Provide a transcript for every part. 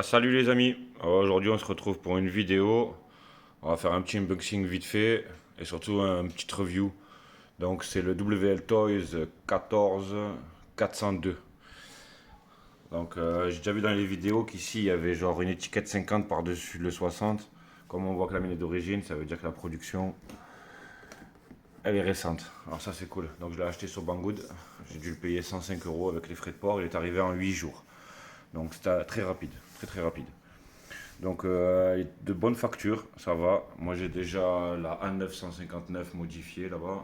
Salut les amis. Aujourd'hui on se retrouve pour une vidéo. On va faire un petit unboxing vite fait et surtout un petit review. Donc c'est le WL Toys 14 402. Donc j'ai déjà vu dans les vidéos qu'ici il y avait genre une étiquette 50 par-dessus le 60. Comme on voit que la mine est d'origine, ça veut dire que la production elle est récente. Alors ça c'est cool. Donc je l'ai acheté sur Banggood. J'ai dû le payer 105 euros avec les frais de port. Il est arrivé en 8 jours. Donc c'était très rapide. Très rapide. Donc de bonne facture, ça va. Moi j'ai déjà la A959 modifiée là-bas.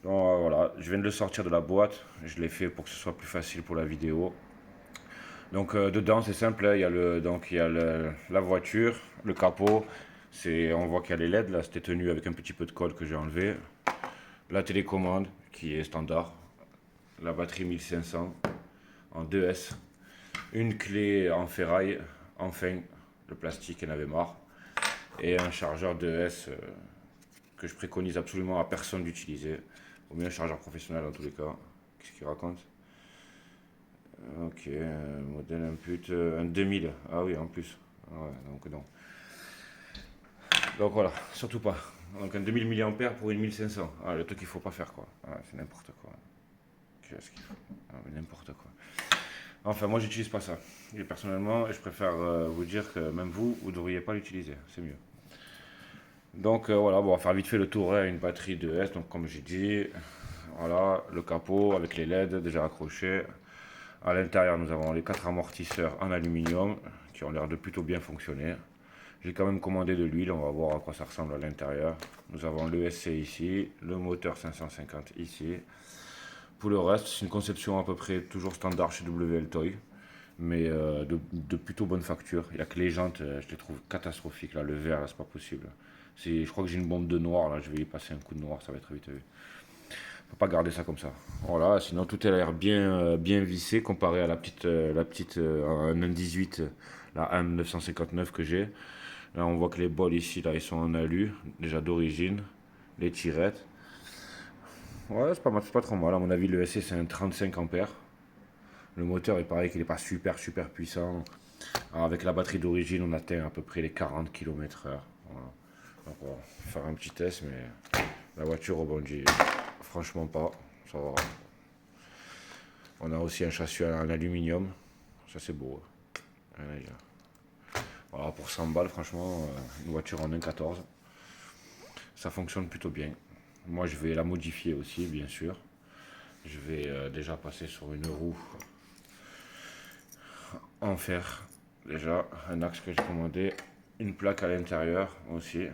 Donc voilà, je viens de le sortir de la boîte. Je l'ai fait pour que ce soit plus facile pour la vidéo. Donc dedans c'est simple, hein. Il y a la voiture, le capot. On voit qu'il y a les LED là, c'était tenu avec un petit peu de colle que j'ai enlevé. La télécommande qui est standard. La batterie 1500 en 2S. Une clé en ferraille, enfin, le plastique en avait marre. Et un chargeur 2S que je préconise absolument à personne d'utiliser. Au mieux un chargeur professionnel dans tous les cas. Qu'est-ce qu'il raconte? Ok, modèle input, un 2000. Ah oui, en plus. Ouais, donc non. Donc voilà, surtout pas. Donc un 2000 mAh pour une 1500. Ah, le truc qu'il faut pas faire quoi. Ah, c'est n'importe quoi. Qu'est-ce qu'il faut? Ah, mais n'importe quoi. Enfin, moi j'utilise pas ça. Et personnellement, je préfère vous dire que même vous devriez pas l'utiliser. C'est mieux. Donc voilà, bon, on va faire vite fait le tour, hein, une batterie de S. Donc comme j'ai dit, voilà, le capot avec les LED déjà accrochés. À l'intérieur, nous avons les 4 amortisseurs en aluminium qui ont l'air de plutôt bien fonctionner. J'ai quand même commandé de l'huile, on va voir à quoi ça ressemble à l'intérieur. Nous avons l'ESC ici, le moteur 550 ici. Pour le reste, c'est une conception à peu près toujours standard chez WL Toy, mais de plutôt bonne facture. Il n'y a que les jantes, je les trouve catastrophiques. Là, le vert, là, c'est pas possible. Je crois que j'ai une bombe de noir, là, je vais y passer un coup de noir, ça va être vite vu. Faut pas garder ça comme ça. Voilà, sinon tout a l'air bien vissé comparé à la petite un N18, la M959 que j'ai. Là, on voit que les bols ici, là, ils sont en alu, déjà d'origine. Les tirettes. Ouais, c'est pas mal, c'est pas trop mal. À mon avis, le SC, c'est un 35 ampères. Le moteur, il paraît qu'il n'est pas super puissant. Alors, avec la batterie d'origine, on atteint à peu près les 40 km/h. Voilà. Donc, on va faire un petit test, mais la voiture rebondit franchement pas. Ça va. On a aussi un châssis en aluminium. Ça, c'est beau. Voilà, pour 100 balles, franchement, une voiture en 1.14. Ça fonctionne plutôt bien. Moi, je vais la modifier aussi, bien sûr. Je vais déjà passer sur une roue en fer. Déjà, un axe que j'ai commandé. Une plaque à l'intérieur aussi.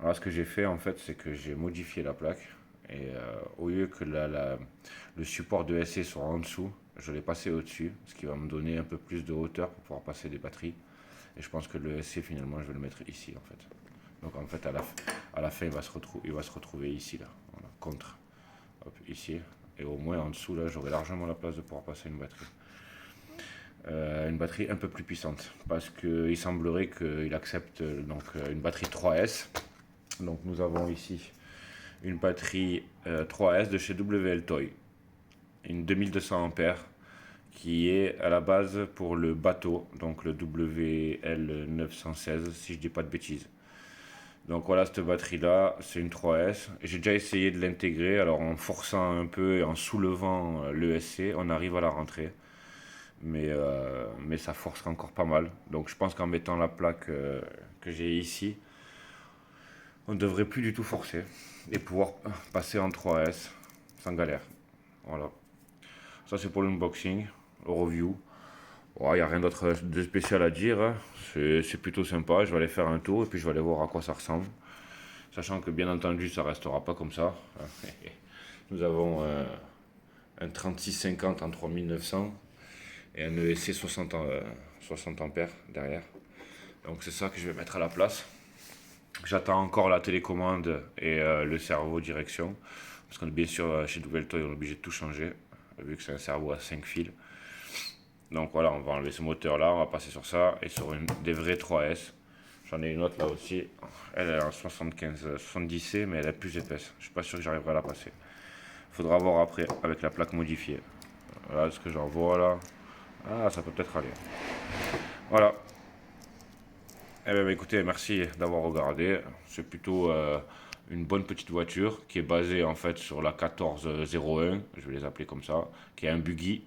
Alors, ce que j'ai fait, en fait, c'est que j'ai modifié la plaque. Et au lieu que le support de SC soit en dessous, je l'ai passé au-dessus. Ce qui va me donner un peu plus de hauteur pour pouvoir passer des batteries. Et je pense que le SC, finalement, je vais le mettre ici, en fait. Donc, en fait, à la fin, il va se retrouver ici, là. Voilà, contre. Hop, ici. Et au moins, en dessous, là, j'aurai largement la place de pouvoir passer une batterie. Une batterie un peu plus puissante. Parce qu'il semblerait qu'il accepte donc, une batterie 3S. Donc, nous avons ici une batterie 3S de chez WL Toy. Une 2200 ampères qui est à la base pour le bateau, donc le WL916 si je dis pas de bêtises. Donc voilà, cette batterie là, c'est une 3S. J'ai déjà essayé de l'intégrer, alors en forçant un peu et en soulevant l'ESC, on arrive à la rentrer. Mais ça force encore pas mal. Donc je pense qu'en mettant la plaque que j'ai ici, on ne devrait plus du tout forcer et pouvoir passer en 3S sans galère. Voilà. Ça c'est pour l'unboxing, le review. Il n'y a rien d'autre de spécial à dire, hein. C'est plutôt sympa. Je vais aller faire un tour et puis je vais aller voir à quoi ça ressemble. Sachant que bien entendu ça restera pas comme ça. Nous avons un 3650 en 3900 et un ESC 60 ampères derrière. Donc c'est ça que je vais mettre à la place. J'attends encore la télécommande et le cerveau direction. Parce qu'on est bien sûr chez Double Toy, on est obligé de tout changer. Vu que c'est un cerveau à 5 fils. Donc voilà, on va enlever ce moteur là, on va passer sur ça et sur des vrais 3S. J'en ai une autre là aussi. Elle est en 75, 70C, mais elle est plus épaisse. Je suis pas sûr que j'arriverai à la passer. Faudra voir après avec la plaque modifiée. Voilà ce que j'en vois là. Ah, ça peut peut-être aller. Voilà. Eh bien, écoutez, merci d'avoir regardé. C'est plutôt une bonne petite voiture qui est basée en fait sur la 1401, je vais les appeler comme ça, qui est un buggy.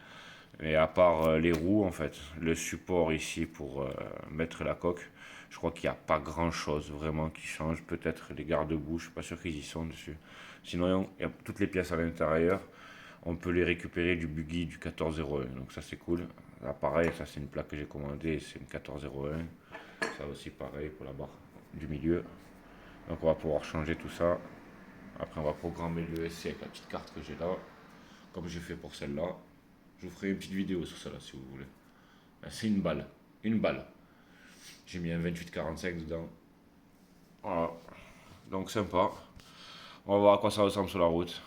Et à part les roues, en fait, le support ici pour mettre la coque, je crois qu'il n'y a pas grand-chose vraiment qui change. Peut-être les garde-boue, je suis pas sûr qu'ils y sont dessus. Sinon, il y a toutes les pièces à l'intérieur. On peut les récupérer du buggy du 1401. Donc ça, c'est cool. Là, pareil, ça, c'est une plaque que j'ai commandée. C'est une 1401. Ça aussi, pareil pour la barre du milieu. Donc on va pouvoir changer tout ça. Après, on va programmer l'USC avec la petite carte que j'ai là. Comme j'ai fait pour celle-là. Je vous ferai une petite vidéo sur celle-là si vous voulez. C'est une balle. Une balle. J'ai mis un 2845 dedans. Voilà. Donc sympa. On va voir à quoi ça ressemble sur la route.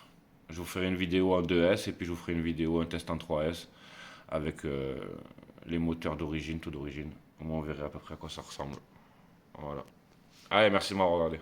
Je vous ferai une vidéo en 2S et puis je vous ferai une vidéo, un test en 3S avec les moteurs d'origine, tout d'origine. Au moins on verra à peu près à quoi ça ressemble. Voilà. Allez, merci de m'avoir regardé.